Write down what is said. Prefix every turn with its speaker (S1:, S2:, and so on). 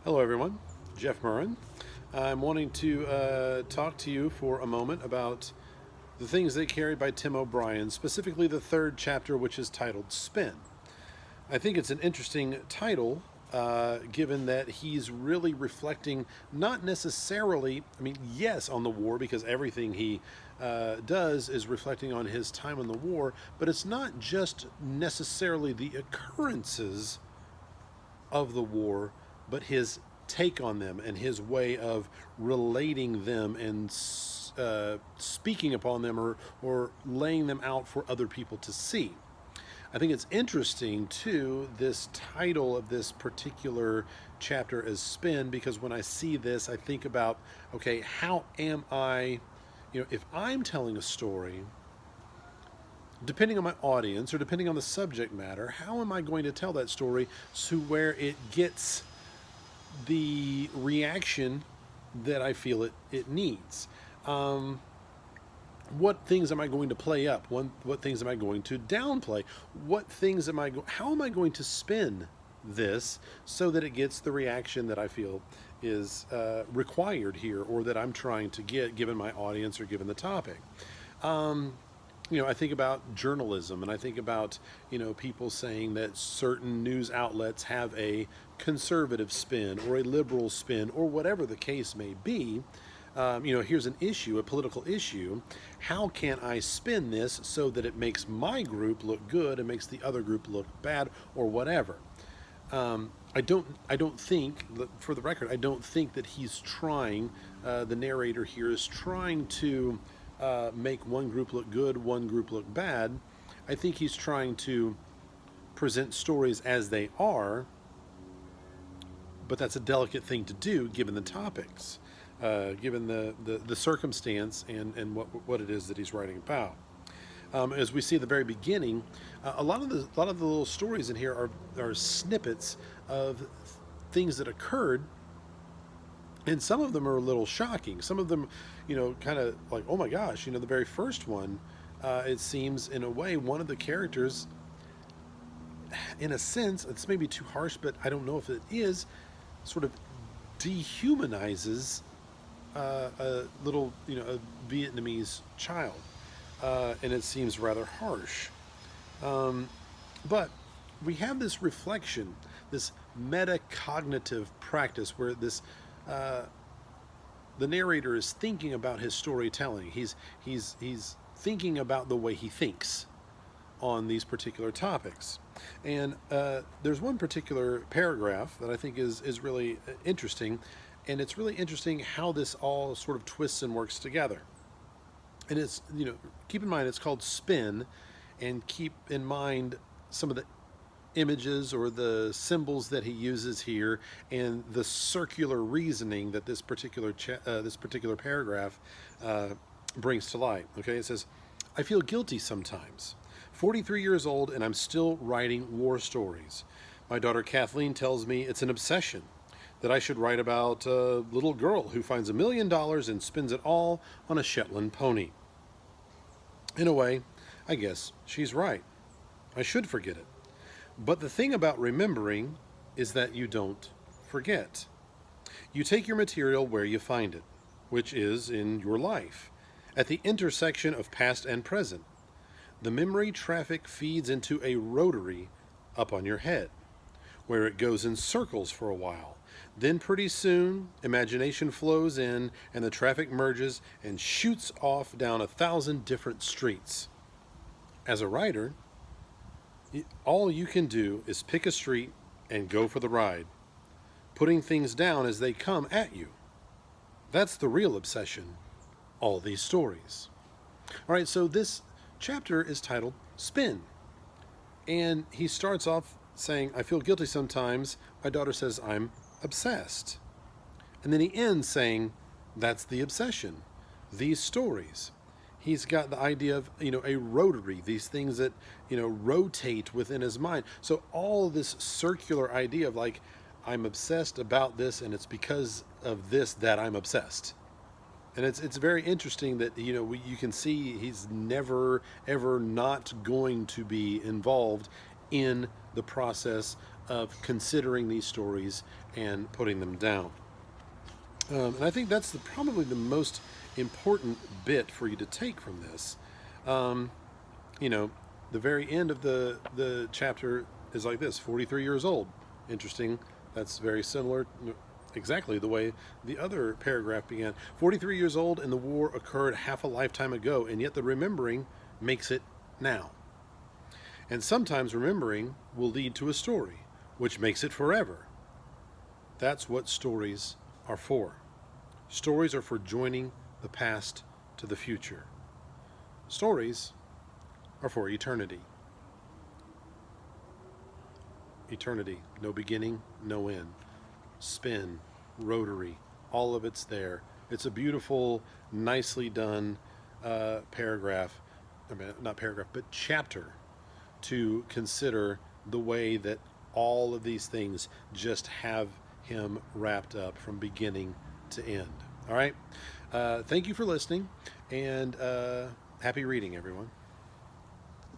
S1: Hello, everyone. Jeff Murrin. I'm wanting to talk to you for a moment about the things they carried by Tim O'Brien, specifically the third chapter, which is titled Spin. I think it's an interesting title, given that he's really reflecting not necessarily, yes, on the war, because everything he does is reflecting on his time in the war, but it's not just necessarily the occurrences of the war, but his take on them and his way of relating them and speaking upon them, or laying them out for other people to see. I think it's interesting, too, this title of this particular chapter is Spin, because when I see this, I think about, okay, how am I, if I'm telling a story, depending on my audience or depending on the subject matter, how am I going to tell that story to where it gets the reaction that I feel it needs? What things am I going to play up? What things am I going to downplay? How am I going to spin this so that it gets the reaction that I feel is required here, or that I'm trying to get, given my audience or given the topic? I think about journalism, and I think about, people saying that certain news outlets have a conservative spin or a liberal spin, or whatever the case may be. Here's an issue, a political issue. How can I spin this so that it makes my group look good and makes the other group look bad, or whatever? I don't think, for the record, I don't think that he's trying, the narrator here is trying to make one group look good, one group look bad. I think he's trying to present stories as they are, but that's a delicate thing to do given the topics, given the circumstance and what it is that he's writing about. As we see at the very beginning, a lot of the little stories in here are snippets of things that occurred, and some of them are a little shocking. Some of them, kind of like, oh my gosh, the very first one, it seems in a way one of the characters, in a sense, it's maybe too harsh, but I don't know if it is, sort of dehumanizes a little, a Vietnamese child. And it seems rather harsh. But we have this reflection, this metacognitive practice where the narrator is thinking about his storytelling. He's thinking about the way he thinks on these particular topics. And there's one particular paragraph that I think is really interesting, and it's really interesting how this all sort of twists and works together. And it's, keep in mind, it's called Spin, and keep in mind some of the images or the symbols that he uses here, and the circular reasoning that this particular paragraph brings to light. Okay, it says, I feel guilty sometimes. 43 years old, and I'm still writing war stories. My daughter Kathleen tells me it's an obsession, that I should write about a little girl who finds $1 million and spends it all on a Shetland pony. In a way, I guess she's right. I should forget it. But the thing about remembering is that you don't forget. You take your material where you find it, which is in your life, at the intersection of past and present. The memory traffic feeds into a rotary up on your head, where it goes in circles for a while. Then pretty soon, imagination flows in, and the traffic merges and shoots off down 1,000 different streets. As a writer, all you can do is pick a street and go for the ride, putting things down as they come at you. That's the real obsession, all these stories. All right, so this chapter is titled Spin. And he starts off saying, I feel guilty sometimes. My daughter says I'm obsessed. And then he ends saying, that's the obsession, these stories. He's got the idea of, a rotary, these things that, rotate within his mind. So all this circular idea of like, I'm obsessed about this, and it's because of this that I'm obsessed. And it's very interesting that, you can see he's never, ever not going to be involved in the process of considering these stories and putting them down. And I think that's probably the most important bit for you to take from this. Um, you know, the very end of the chapter is like this: 43 years old. Interesting. That's very similar, exactly the way the other paragraph began. 43 years old, and the war occurred half a lifetime ago, and yet the remembering makes it now. And sometimes remembering will lead to a story, which makes it forever. That's what stories are for. Stories are for joining the past to the future. Stories are for eternity. Eternity, no beginning, no end. Spin, rotary, all of it's there. It's a beautiful, nicely done paragraph, I mean, not paragraph, but chapter to consider the way that all of these things just have him wrapped up from beginning to end. All right. Thank you for listening, and happy reading, everyone.